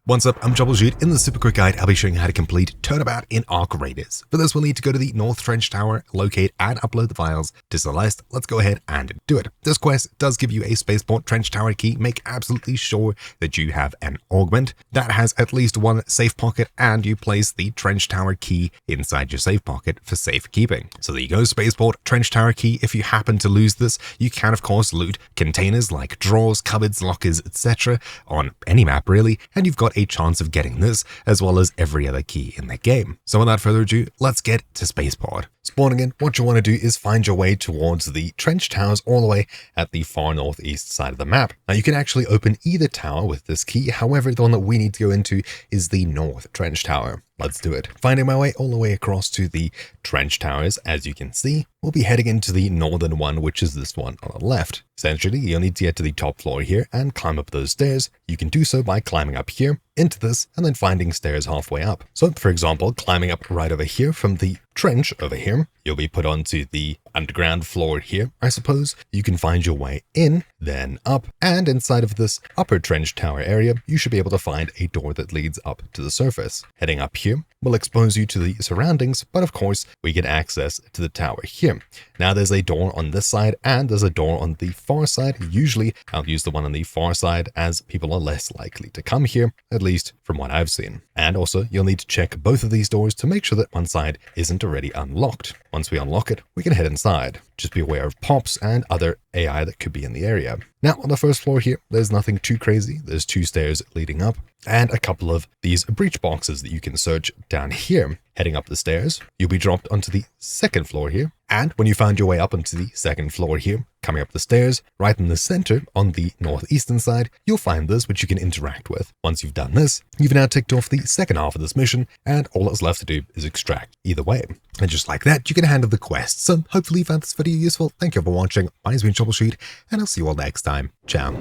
What's up, I'm Troubleshoot. In the super quick guide, I'll be showing you how to complete Turnabout in Arc Raiders. For this, we'll need to go to the North Trench Tower, locate and upload the files to Celeste. Let's go ahead and do it. This quest does give you a spaceport Trench Tower key. Make absolutely sure that you have an augment that has at least one safe pocket, and you place the Trench Tower key inside your safe pocket for safekeeping. So there you go, spaceport Trench Tower key. If you happen to lose this, you can of course loot containers like drawers, cupboards, lockers, etc. on any map really, and you've got a chance of getting this as well as every other key in the game. So without further ado, let's get to spaceport. Spawning in, what you want to do is find your way towards the trench towers all the way at the far northeast side of the map. Now you can actually open either tower with this key, however the one that we need to go into is the North Trench Tower. Let's do it. Finding my way all the way across to the trench towers, as you can see, we'll be heading into the northern one, which is this one on the left. Essentially, you'll need to get to the top floor here and climb up those stairs. You can do so by climbing up here into this and then finding stairs halfway up. So for example, climbing up right over here from the trench over here, you'll be put onto the underground floor here, I suppose. You can find your way in, then up, and inside of this upper trench tower area, you should be able to find a door that leads up to the surface. Heading up here will expose you to the surroundings, but of course, we get access to the tower here. Now there's a door on this side and there's a door on the far side. Usually I'll use the one on the far side as people are less likely to come here, at least from what I've seen. And also you'll need to check both of these doors to make sure that one side isn't already unlocked. Once we unlock it, we can head inside. Just be aware of pops and other AI that could be in the area. Now on the first floor here, there's nothing too crazy. There's 2 stairs leading up and a couple of these breach boxes that you can search down here. Heading up the stairs, you'll be dropped onto the second floor here. And when you find your way up onto the second floor here, coming up the stairs, right in the center on the northeastern side, you'll find this, which you can interact with. Once you've done this, you've now ticked off the second half of this mission, and all that's left to do is extract either way. And just like that, you can handle the quest. So hopefully you found this video useful. Thank you for watching. My name's been Troubleshoot, and I'll see you all next time. Ciao.